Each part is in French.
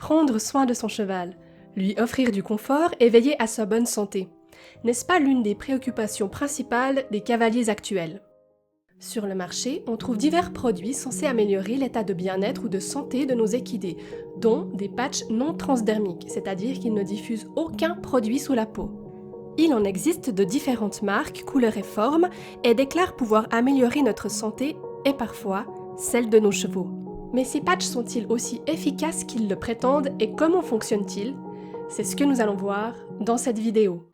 Prendre soin de son cheval, lui offrir du confort et veiller à sa bonne santé. N'est-ce pas l'une des préoccupations principales des cavaliers actuels? Sur le marché, on trouve divers produits censés améliorer l'état de bien-être ou de santé de nos équidés, dont des patchs non transdermiques, c'est-à-dire qu'ils ne diffusent aucun produit sous la peau. Il en existe de différentes marques, couleurs et formes, et déclarent pouvoir améliorer notre santé et parfois celle de nos chevaux. Mais ces patchs sont-ils aussi efficaces qu'ils le prétendent et comment fonctionnent-ils? C'est ce que nous allons voir dans cette vidéo.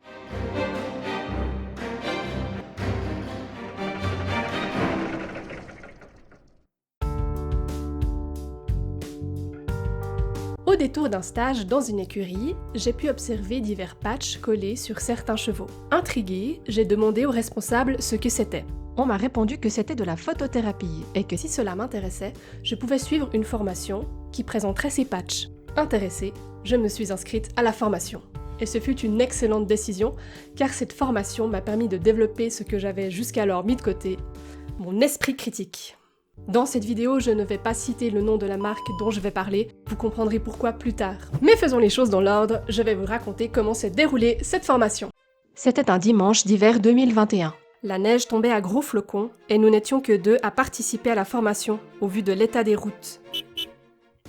Au détour d'un stage dans une écurie, j'ai pu observer divers patchs collés sur certains chevaux. Intriguée, j'ai demandé au responsable ce que c'était. On m'a répondu que c'était de la photothérapie et que si cela m'intéressait, je pouvais suivre une formation qui présenterait ces patchs. Intéressée, je me suis inscrite à la formation. Et ce fut une excellente décision, car cette formation m'a permis de développer ce que j'avais jusqu'alors mis de côté, mon esprit critique. Dans cette vidéo, je ne vais pas citer le nom de la marque dont je vais parler, vous comprendrez pourquoi plus tard. Mais faisons les choses dans l'ordre, je vais vous raconter comment s'est déroulée cette formation. C'était un dimanche d'hiver 2021. La neige tombait à gros flocons et nous n'étions que 2 à participer à la formation, au vu de l'état des routes.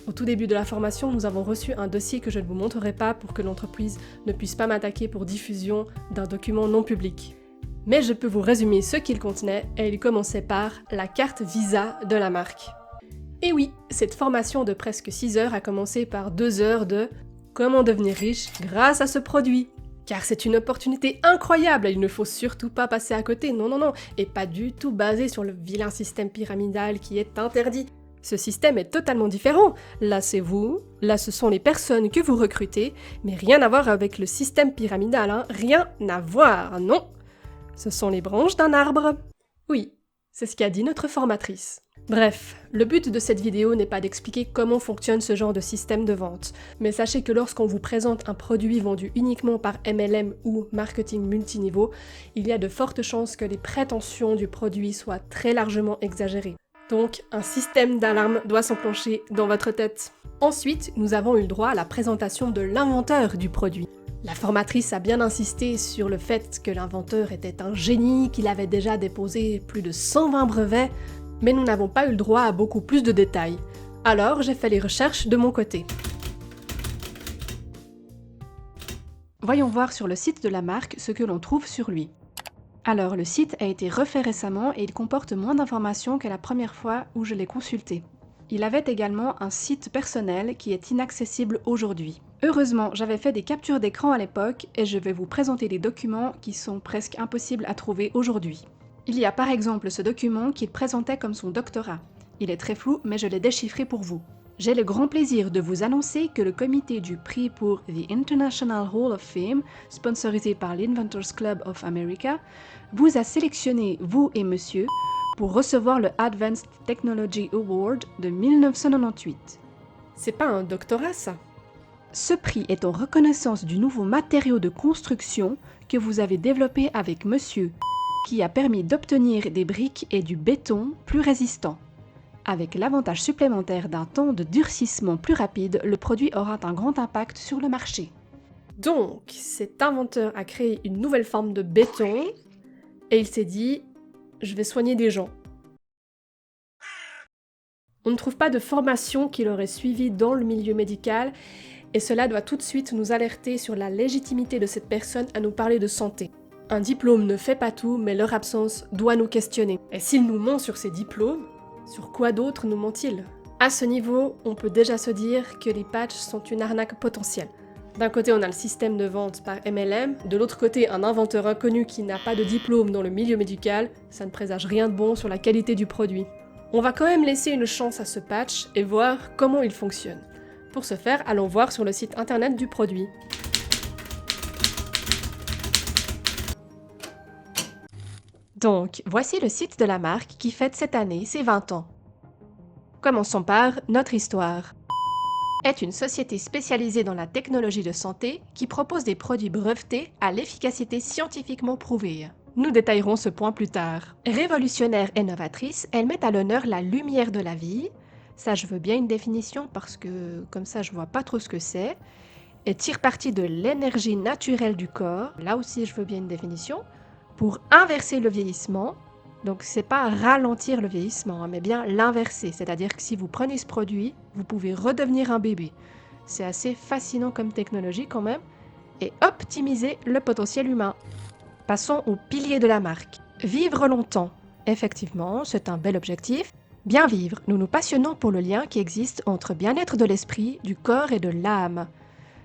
Au tout début de la formation, nous avons reçu un dossier que je ne vous montrerai pas pour que l'entreprise ne puisse pas m'attaquer pour diffusion d'un document non public. Mais je peux vous résumer ce qu'il contenait et il commençait par la carte Visa de la marque. Et oui, cette formation de presque 6 heures a commencé par 2 heures de « Comment devenir riche grâce à ce produit ?» Car c'est une opportunité incroyable, il ne faut surtout pas passer à côté, non, et pas du tout basé sur le vilain système pyramidal qui est interdit. Ce système est totalement différent. Là, c'est vous, là, ce sont les personnes que vous recrutez, mais rien à voir avec le système pyramidal, hein. Rien à voir, non. Ce sont les branches d'un arbre. Oui, c'est ce qu'a dit notre formatrice. Bref, le but de cette vidéo n'est pas d'expliquer comment fonctionne ce genre de système de vente, mais sachez que lorsqu'on vous présente un produit vendu uniquement par MLM ou marketing multiniveau, il y a de fortes chances que les prétentions du produit soient très largement exagérées. Donc, un système d'alarme doit s'enclencher dans votre tête. Ensuite, nous avons eu le droit à la présentation de l'inventeur du produit. La formatrice a bien insisté sur le fait que l'inventeur était un génie, qu'il avait déjà déposé plus de 120 brevets, mais nous n'avons pas eu le droit à beaucoup plus de détails. Alors, j'ai fait les recherches de mon côté. Voyons voir sur le site de la marque ce que l'on trouve sur lui. Alors, le site a été refait récemment et il comporte moins d'informations que la première fois où je l'ai consulté. Il avait également un site personnel qui est inaccessible aujourd'hui. Heureusement, j'avais fait des captures d'écran à l'époque et je vais vous présenter des documents qui sont presque impossibles à trouver aujourd'hui. Il y a par exemple ce document qu'il présentait comme son doctorat. Il est très flou, mais je l'ai déchiffré pour vous. J'ai le grand plaisir de vous annoncer que le comité du prix pour The International Hall of Fame, sponsorisé par l'Inventors Club of America, vous a sélectionné, vous et monsieur, pour recevoir le Advanced Technology Award de 1998. C'est pas un doctorat, ça? Ce prix est en reconnaissance du nouveau matériau de construction que vous avez développé avec monsieur, qui a permis d'obtenir des briques et du béton plus résistants. Avec l'avantage supplémentaire d'un temps de durcissement plus rapide, le produit aura un grand impact sur le marché. Donc, cet inventeur a créé une nouvelle forme de béton et il s'est dit « je vais soigner des gens ». On ne trouve pas de formation qu'il aurait suivie dans le milieu médical et cela doit tout de suite nous alerter sur la légitimité de cette personne à nous parler de santé. Un diplôme ne fait pas tout, mais leur absence doit nous questionner. Et s'il nous ment sur ses diplômes, sur quoi d'autre nous ment-il? À ce niveau, on peut déjà se dire que les patchs sont une arnaque potentielle. D'un côté, on a le système de vente par MLM, de l'autre côté, un inventeur inconnu qui n'a pas de diplôme dans le milieu médical, ça ne présage rien de bon sur la qualité du produit. On va quand même laisser une chance à ce patch et voir comment il fonctionne. Pour ce faire, allons voir sur le site internet du produit. Donc, voici le site de la marque qui fête cette année ses 20 ans. Commençons par notre histoire. Est une société spécialisée dans la technologie de santé qui propose des produits brevetés à l'efficacité scientifiquement prouvée. Nous détaillerons ce point plus tard. Révolutionnaire et novatrice, elle met à l'honneur la lumière de la vie, Ça, je veux bien une définition parce que comme ça, je vois pas trop ce que c'est. Et tire parti de l'énergie naturelle du corps. Là aussi, je veux bien une définition. Pour inverser le vieillissement. Donc, c'est pas ralentir le vieillissement, hein, mais bien l'inverser. C'est-à-dire que si vous prenez ce produit, vous pouvez redevenir un bébé. C'est assez fascinant comme technologie quand même. Et optimiser le potentiel humain. Passons au pilier de la marque. Vivre longtemps. Effectivement, c'est un bel objectif. Bien vivre, nous nous passionnons pour le lien qui existe entre bien-être de l'esprit, du corps et de l'âme.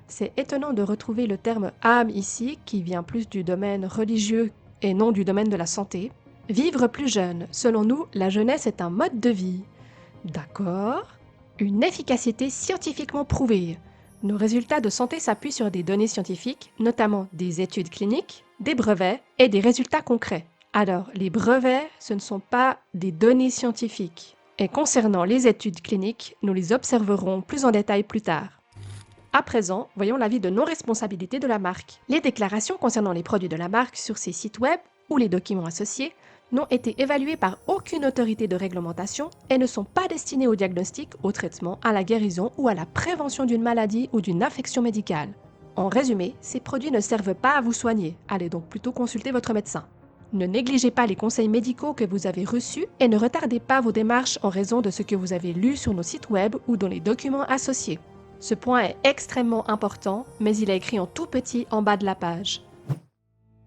C'est étonnant de retrouver le terme âme ici, qui vient plus du domaine religieux et non du domaine de la santé. Vivre plus jeune. Selon nous, la jeunesse est un mode de vie. D'accord. Une efficacité scientifiquement prouvée. Nos résultats de santé s'appuient sur des données scientifiques, notamment des études cliniques, des brevets et des résultats concrets. Alors, les brevets, ce ne sont pas des données scientifiques. Et concernant les études cliniques, nous les observerons plus en détail plus tard. À présent, voyons l'avis de non-responsabilité de la marque. Les déclarations concernant les produits de la marque sur ses sites web ou les documents associés n'ont été évaluées par aucune autorité de réglementation et ne sont pas destinées au diagnostic, au traitement, à la guérison ou à la prévention d'une maladie ou d'une affection médicale. En résumé, ces produits ne servent pas à vous soigner. Allez donc plutôt consulter votre médecin. Ne négligez pas les conseils médicaux que vous avez reçus et ne retardez pas vos démarches en raison de ce que vous avez lu sur nos sites web ou dans les documents associés. Ce point est extrêmement important, mais il est écrit en tout petit en bas de la page.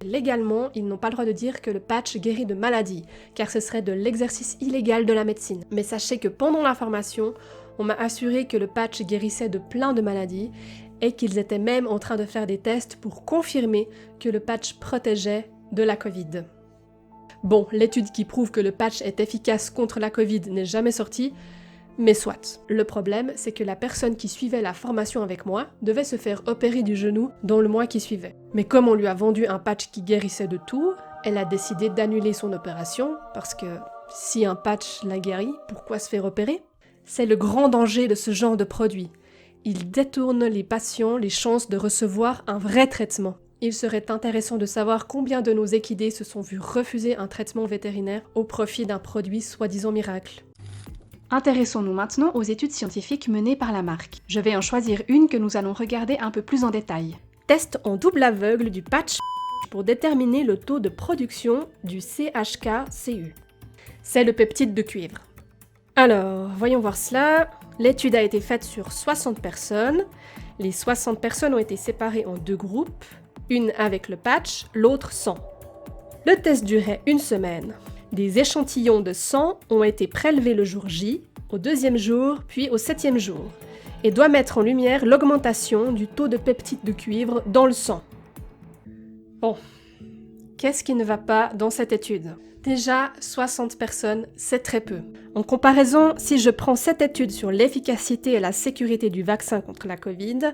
Légalement, ils n'ont pas le droit de dire que le patch guérit de maladies, car ce serait de l'exercice illégal de la médecine. Mais sachez que pendant la formation, on m'a assuré que le patch guérissait de plein de maladies et qu'ils étaient même en train de faire des tests pour confirmer que le patch protégeait de la Covid. Bon, l'étude qui prouve que le patch est efficace contre la Covid n'est jamais sortie, mais soit. Le problème, c'est que la personne qui suivait la formation avec moi devait se faire opérer du genou dans le mois qui suivait. Mais comme on lui a vendu un patch qui guérissait de tout, elle a décidé d'annuler son opération, parce que si un patch la guérit, pourquoi se faire opérer? C'est le grand danger de ce genre de produit. Il détourne les patients les chances de recevoir un vrai traitement. Il serait intéressant de savoir combien de nos équidés se sont vus refuser un traitement vétérinaire au profit d'un produit soi-disant miracle. Intéressons-nous maintenant aux études scientifiques menées par la marque. Je vais en choisir une que nous allons regarder un peu plus en détail. Test en double aveugle du patch pour déterminer le taux de production du CHK-CU. C'est le peptide de cuivre. Alors, voyons voir cela. L'étude a été faite sur 60 personnes. Les 60 personnes ont été séparées en deux groupes, une avec le patch, l'autre sans. Le test durait une semaine. Des échantillons de sang ont été prélevés le jour J, au deuxième jour, puis au septième jour, et doit mettre en lumière l'augmentation du taux de peptide de cuivre dans le sang. Bon, qu'est-ce qui ne va pas dans cette étude? Déjà, 60 personnes, c'est très peu. En comparaison, si je prends cette étude sur l'efficacité et la sécurité du vaccin contre la Covid,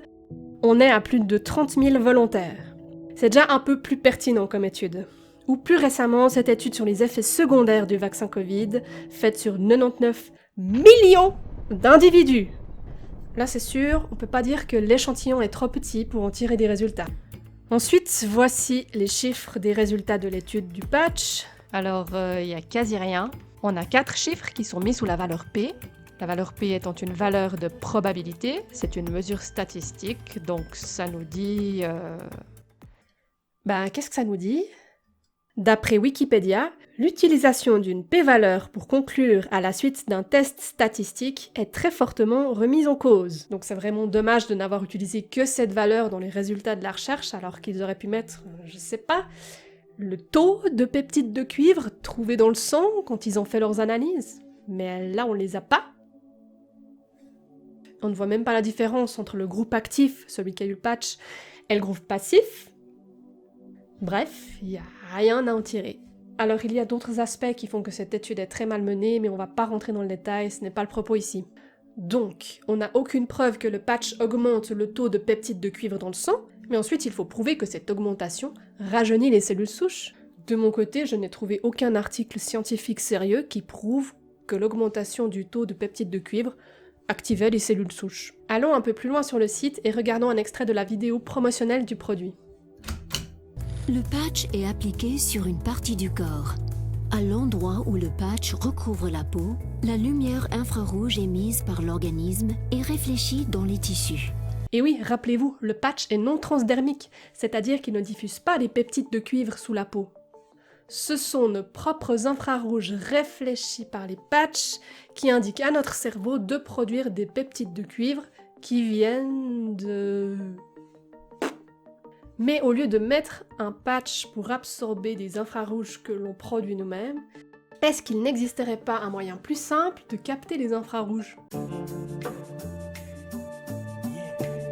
on est à plus de 30 000 volontaires. C'est déjà un peu plus pertinent comme étude. Ou plus récemment, cette étude sur les effets secondaires du vaccin Covid, faite sur 99 millions d'individus. Là, c'est sûr, on peut pas dire que l'échantillon est trop petit pour en tirer des résultats. Ensuite, voici les chiffres des résultats de l'étude du patch. Alors, il y a quasi rien. On a 4 chiffres qui sont mis sous la valeur P. La valeur P étant une valeur de probabilité, c'est une mesure statistique, donc ça nous dit... qu'est-ce que ça nous dit? D'après Wikipédia, l'utilisation d'une p-valeur pour conclure à la suite d'un test statistique est très fortement remise en cause. Donc c'est vraiment dommage de n'avoir utilisé que cette valeur dans les résultats de la recherche alors qu'ils auraient pu mettre, je sais pas, le taux de peptide de cuivre trouvé dans le sang quand ils ont fait leurs analyses. Mais là, on les a pas. On ne voit même pas la différence entre le groupe actif, celui qui a eu le patch, et le groupe passif. Bref, il n'y a rien à en tirer. Alors il y a d'autres aspects qui font que cette étude est très mal menée, mais on va pas rentrer dans le détail, ce n'est pas le propos ici. Donc, on n'a aucune preuve que le patch augmente le taux de peptide de cuivre dans le sang, mais ensuite il faut prouver que cette augmentation rajeunit les cellules souches. De mon côté, je n'ai trouvé aucun article scientifique sérieux qui prouve que l'augmentation du taux de peptide de cuivre activait les cellules souches. Allons un peu plus loin sur le site et regardons un extrait de la vidéo promotionnelle du produit. Le patch est appliqué sur une partie du corps. À l'endroit où le patch recouvre la peau, la lumière infrarouge émise par l'organisme est réfléchie dans les tissus. Et oui, rappelez-vous, le patch est non transdermique, c'est-à-dire qu'il ne diffuse pas les peptides de cuivre sous la peau. Ce sont nos propres infrarouges réfléchis par les patchs qui indiquent à notre cerveau de produire des peptides de cuivre qui viennent de... Mais au lieu de mettre un patch pour absorber des infrarouges que l'on produit nous-mêmes, est-ce qu'il n'existerait pas un moyen plus simple de capter les infrarouges ?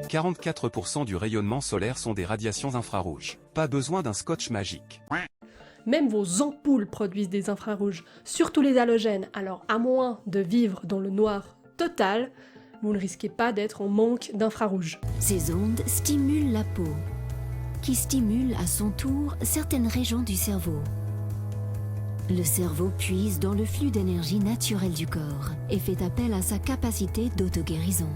44% du rayonnement solaire sont des radiations infrarouges. Pas besoin d'un scotch magique. Même vos ampoules produisent des infrarouges, surtout les halogènes, alors à moins de vivre dans le noir total, vous ne risquez pas d'être en manque d'infrarouges. Ces ondes stimulent la peau, qui stimule à son tour certaines régions du cerveau. Le cerveau puise dans le flux d'énergie naturel du corps et fait appel à sa capacité d'auto-guérison.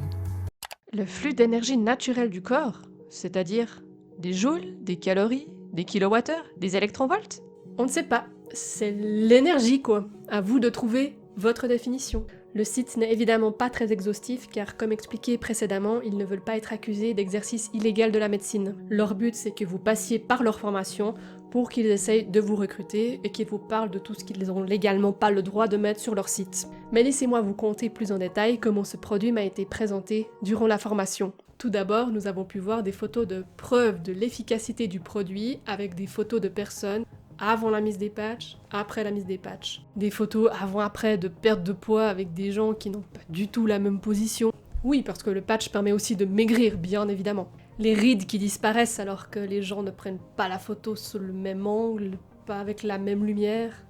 Le flux d'énergie naturel du corps, c'est-à-dire des joules, des calories, des kilowattheures, des électronvolts ? On ne sait pas, c'est l'énergie quoi. À vous de trouver votre définition. Le site n'est évidemment pas très exhaustif car comme expliqué précédemment, ils ne veulent pas être accusés d'exercice illégal de la médecine. Leur but c'est que vous passiez par leur formation pour qu'ils essayent de vous recruter et qu'ils vous parlent de tout ce qu'ils n'ont légalement pas le droit de mettre sur leur site. Mais laissez-moi vous conter plus en détail comment ce produit m'a été présenté durant la formation. Tout d'abord, nous avons pu voir des photos de preuves de l'efficacité du produit avec des photos de personnes avant la mise des patchs, après la mise des patchs. Des photos avant-après de perte de poids avec des gens qui n'ont pas du tout la même position. Oui, parce que le patch permet aussi de maigrir, bien évidemment. Les rides qui disparaissent alors que les gens ne prennent pas la photo sous le même angle, pas avec la même lumière.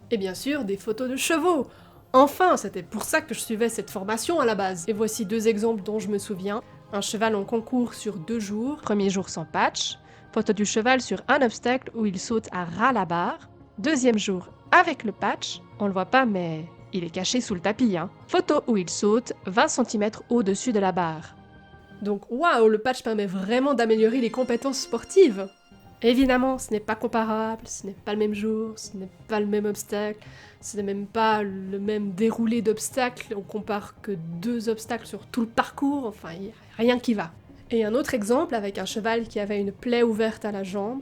Et bien sûr, des photos de chevaux. Enfin, c'était pour ça que je suivais cette formation à la base. Et voici 2 exemples dont je me souviens. Un cheval en concours sur 2 jours. Premier jour sans patch. Photo du cheval sur un obstacle où il saute à ras la barre. Deuxième jour avec le patch. On le voit pas mais il est caché sous le tapis. Photo où il saute 20 cm au-dessus de la barre. Donc waouh, le patch permet vraiment d'améliorer les compétences sportives. Évidemment, ce n'est pas comparable, ce n'est pas le même jour, ce n'est pas le même obstacle, ce n'est même pas le même déroulé d'obstacles, on compare que 2 obstacles sur tout le parcours, enfin il n'y a rien qui va. Et un autre exemple avec un cheval qui avait une plaie ouverte à la jambe,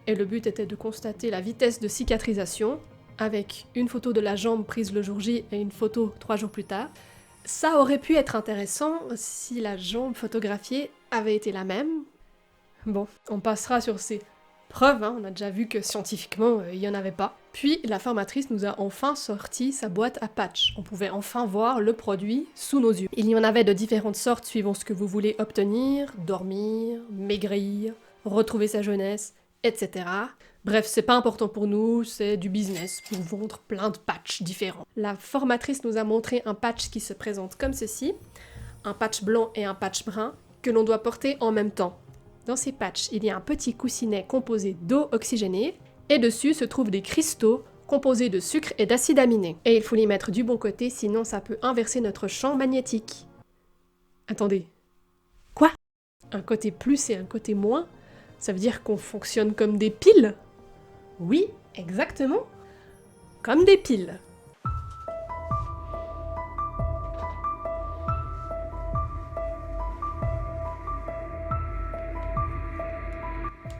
et le but était de constater la vitesse de cicatrisation, avec une photo de la jambe prise le jour J et une photo 3 jours plus tard. Ça aurait pu être intéressant si la jambe photographiée avait été la même. Bon, on passera sur ces preuves, on a déjà vu que scientifiquement, il n'y en avait pas. Puis la formatrice nous a enfin sorti sa boîte à patch. On pouvait enfin voir le produit sous nos yeux. Il y en avait de différentes sortes suivant ce que vous voulez obtenir, dormir, maigrir, retrouver sa jeunesse, etc. Bref, c'est pas important pour nous, c'est du business pour vendre plein de patchs différents. La formatrice nous a montré un patch qui se présente comme ceci, un patch blanc et un patch brun, que l'on doit porter en même temps. Dans ces patchs, il y a un petit coussinet composé d'eau oxygénée, et dessus se trouvent des cristaux composés de sucre et d'acides aminés. Et il faut les mettre du bon côté, sinon ça peut inverser notre champ magnétique. Attendez. Quoi ? Un côté plus et un côté moins ? Ça veut dire qu'on fonctionne comme des piles ? Oui, exactement. Comme des piles.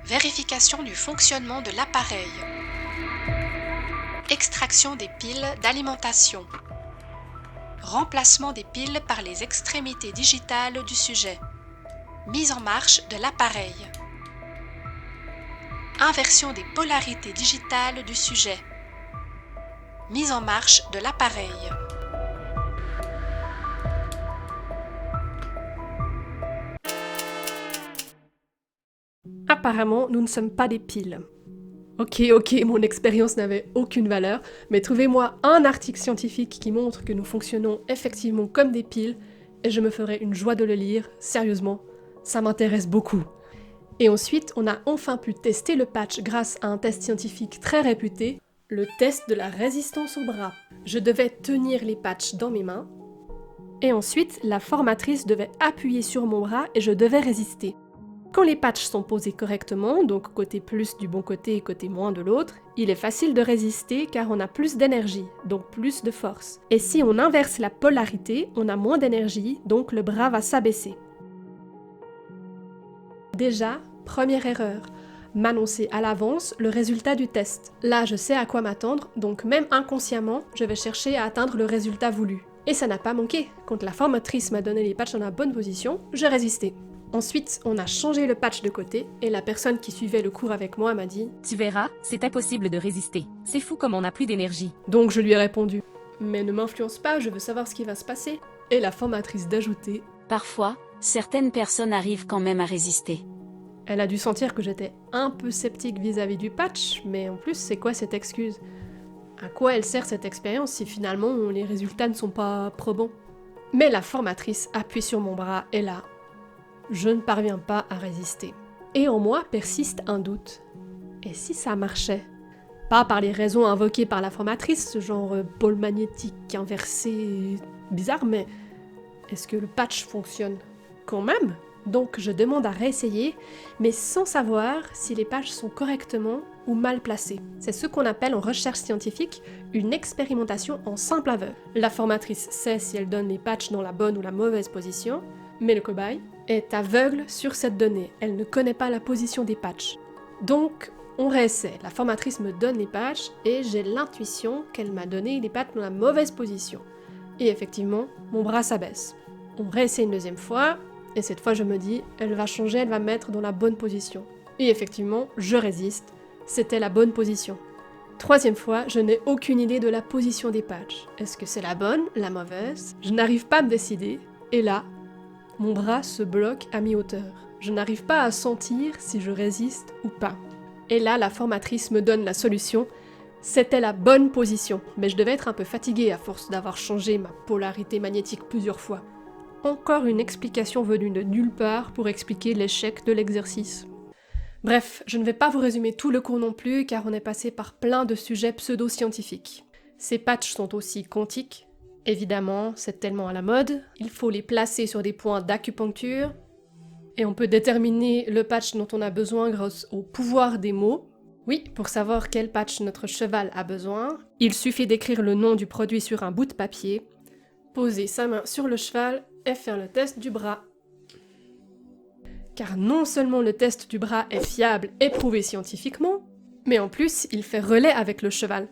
Vérification du fonctionnement de l'appareil. Extraction des piles d'alimentation. Remplacement des piles par les extrémités digitales du sujet. Mise en marche de l'appareil. Inversion des polarités digitales du sujet. Mise en marche de l'appareil. Apparemment, nous ne sommes pas des piles. Ok, mon expérience n'avait aucune valeur, mais trouvez-moi un article scientifique qui montre que nous fonctionnons effectivement comme des piles, et je me ferai une joie de le lire, sérieusement, ça m'intéresse beaucoup. Et ensuite, on a enfin pu tester le patch grâce à un test scientifique très réputé, le test de la résistance au bras. Je devais tenir les patchs dans mes mains, et ensuite, la formatrice devait appuyer sur mon bras et je devais résister. Quand les patchs sont posés correctement, donc côté plus du bon côté et côté moins de l'autre, il est facile de résister car on a plus d'énergie, donc plus de force. Et si on inverse la polarité, on a moins d'énergie, donc le bras va s'abaisser. Déjà, première erreur, m'annoncer à l'avance le résultat du test. Là, je sais à quoi m'attendre, donc même inconsciemment, je vais chercher à atteindre le résultat voulu. Et ça n'a pas manqué. Quand la formatrice m'a donné les patchs dans la bonne position, j'ai résisté. Ensuite, on a changé le patch de côté, et la personne qui suivait le cours avec moi m'a dit Tu verras, c'est impossible de résister. C'est fou comme on n'a plus d'énergie. Donc je lui ai répondu « Mais ne m'influence pas, je veux savoir ce qui va se passer. » Et la formatrice d'ajouter Parfois, certaines personnes arrivent quand même à résister. Elle a dû sentir que j'étais un peu sceptique vis-à-vis du patch, mais en plus, c'est quoi cette excuse? À quoi elle sert cette expérience si finalement les résultats ne sont pas probants? Mais la formatrice appuie sur mon bras et là, je ne parviens pas à résister. Et en moi persiste un doute. Et si ça marchait? Pas par les raisons invoquées par la formatrice, genre pôle magnétique inversé, bizarre, mais est-ce que le patch fonctionne quand même? Donc je demande à réessayer, mais sans savoir si les patchs sont correctement ou mal placés. C'est ce qu'on appelle en recherche scientifique une expérimentation en simple aveugle. La formatrice sait si elle donne les patchs dans la bonne ou la mauvaise position, mais le cobaye est aveugle sur cette donnée, elle ne connaît pas la position des patchs. Donc, on réessaie, la formatrice me donne les patchs et j'ai l'intuition qu'elle m'a donné les patchs dans la mauvaise position. Et effectivement, mon bras s'abaisse. On réessaie une deuxième fois, et cette fois je me dis, elle va changer, elle va me mettre dans la bonne position. Et effectivement, je résiste, c'était la bonne position. Troisième fois, je n'ai aucune idée de la position des patchs. Est-ce que c'est la bonne, la mauvaise? Je n'arrive pas à me décider, et là, mon bras se bloque à mi-hauteur. Je n'arrive pas à sentir si je résiste ou pas. Et là, la formatrice me donne la solution. C'était la bonne position, mais je devais être un peu fatiguée à force d'avoir changé ma polarité magnétique plusieurs fois. Encore une explication venue de nulle part pour expliquer l'échec de l'exercice. Bref, je ne vais pas vous résumer tout le cours non plus, car on est passé par plein de sujets pseudo-scientifiques. Ces patchs sont aussi quantiques. Évidemment, c'est tellement à la mode, il faut les placer sur des points d'acupuncture, et on peut déterminer le patch dont on a besoin grâce au pouvoir des mots. Oui, pour savoir quel patch notre cheval a besoin, il suffit d'écrire le nom du produit sur un bout de papier, poser sa main sur le cheval et faire le test du bras. Car non seulement le test du bras est fiable et prouvé scientifiquement, mais en plus il fait relais avec le cheval.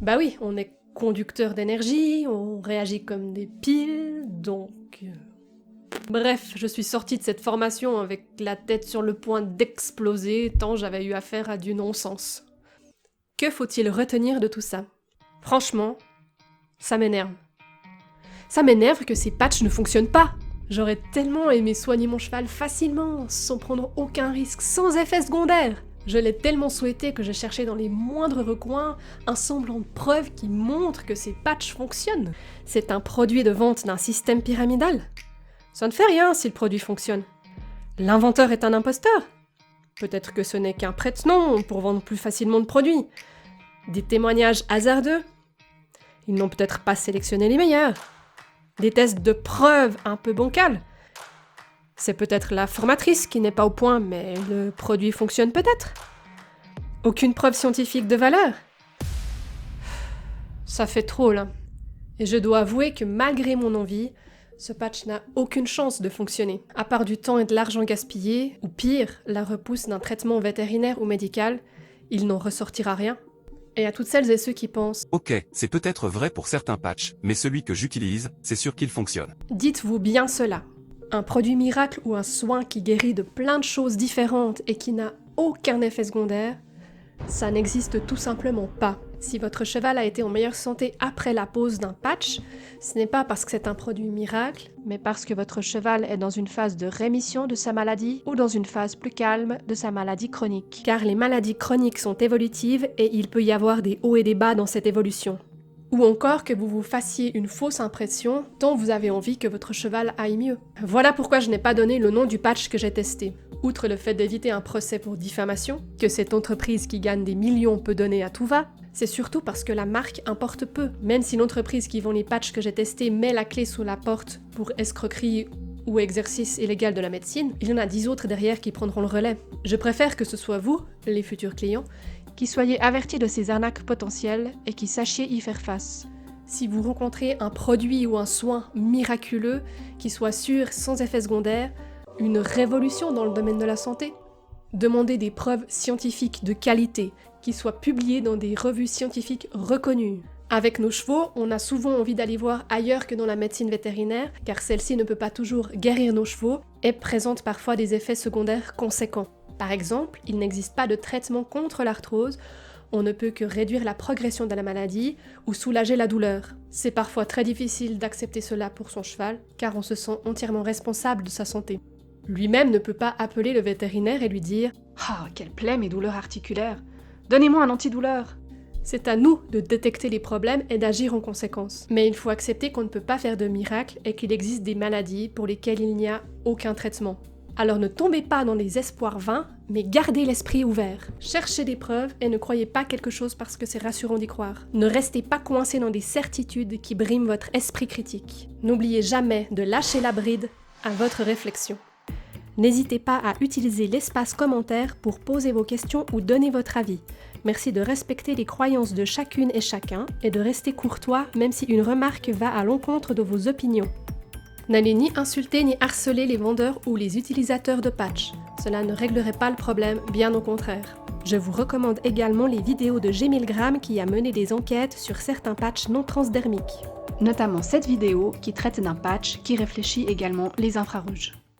Bah oui, on est conducteur d'énergie, on réagit comme des piles, donc... Bref, je suis sortie de cette formation avec la tête sur le point d'exploser tant j'avais eu affaire à du non-sens. Que faut-il retenir de tout ça? Franchement, ça m'énerve. Ça m'énerve que ces patchs ne fonctionnent pas. J'aurais tellement aimé soigner mon cheval facilement, sans prendre aucun risque, sans effet secondaire. Je l'ai tellement souhaité que j'ai cherché dans les moindres recoins un semblant de preuve qui montre que ces patchs fonctionnent. C'est un produit de vente d'un système pyramidal. Ça ne fait rien si le produit fonctionne. L'inventeur est un imposteur. Peut-être que ce n'est qu'un prête-nom pour vendre plus facilement de produits. Des témoignages hasardeux. Ils n'ont peut-être pas sélectionné les meilleurs. Des tests de preuves un peu bancals. C'est peut-être la formatrice qui n'est pas au point, mais le produit fonctionne peut-être. Aucune preuve scientifique de valeur. Ça fait trop là. Et je dois avouer que malgré mon envie, ce patch n'a aucune chance de fonctionner. À part du temps et de l'argent gaspillé, ou pire, la repousse d'un traitement vétérinaire ou médical, il n'en ressortira rien. Et à toutes celles et ceux qui pensent « Ok, c'est peut-être vrai pour certains patchs, mais celui que j'utilise, c'est sûr qu'il fonctionne. » Dites-vous bien cela. Un produit miracle ou un soin qui guérit de plein de choses différentes et qui n'a aucun effet secondaire, ça n'existe tout simplement pas. Si votre cheval a été en meilleure santé après la pose d'un patch, ce n'est pas parce que c'est un produit miracle, mais parce que votre cheval est dans une phase de rémission de sa maladie ou dans une phase plus calme de sa maladie chronique. Car les maladies chroniques sont évolutives et il peut y avoir des hauts et des bas dans cette évolution. Ou encore que vous vous fassiez une fausse impression tant vous avez envie que votre cheval aille mieux. Voilà pourquoi je n'ai pas donné le nom du patch que j'ai testé. Outre le fait d'éviter un procès pour diffamation, que cette entreprise qui gagne des millions peut donner à tout va, c'est surtout parce que la marque importe peu. Même si l'entreprise qui vend les patchs que j'ai testés met la clé sous la porte pour escroquerie ou exercice illégal de la médecine, il y en a 10 autres derrière qui prendront le relais. Je préfère que ce soit vous, les futurs clients, qui soyez avertis de ces arnaques potentielles et qui sachiez y faire face. Si vous rencontrez un produit ou un soin miraculeux qui soit sûr, sans effet secondaire, une révolution dans le domaine de la santé, demandez des preuves scientifiques de qualité qui soient publiées dans des revues scientifiques reconnues. Avec nos chevaux, on a souvent envie d'aller voir ailleurs que dans la médecine vétérinaire, car celle-ci ne peut pas toujours guérir nos chevaux et présente parfois des effets secondaires conséquents. Par exemple, il n'existe pas de traitement contre l'arthrose, on ne peut que réduire la progression de la maladie ou soulager la douleur. C'est parfois très difficile d'accepter cela pour son cheval, car on se sent entièrement responsable de sa santé. Lui-même ne peut pas appeler le vétérinaire et lui dire « Ah, quelle plaie mes douleurs articulaires! Donnez-moi un antidouleur !» C'est à nous de détecter les problèmes et d'agir en conséquence. Mais il faut accepter qu'on ne peut pas faire de miracle et qu'il existe des maladies pour lesquelles il n'y a aucun traitement. Alors ne tombez pas dans les espoirs vains, mais gardez l'esprit ouvert. Cherchez des preuves et ne croyez pas quelque chose parce que c'est rassurant d'y croire. Ne restez pas coincé dans des certitudes qui briment votre esprit critique. N'oubliez jamais de lâcher la bride à votre réflexion. N'hésitez pas à utiliser l'espace commentaire pour poser vos questions ou donner votre avis. Merci de respecter les croyances de chacune et chacun et de rester courtois même si une remarque va à l'encontre de vos opinions. N'allez ni insulter ni harceler les vendeurs ou les utilisateurs de patchs. Cela ne réglerait pas le problème, bien au contraire. Je vous recommande également les vidéos de G1000g qui a mené des enquêtes sur certains patchs non transdermiques. Notamment cette vidéo qui traite d'un patch qui réfléchit également les infrarouges.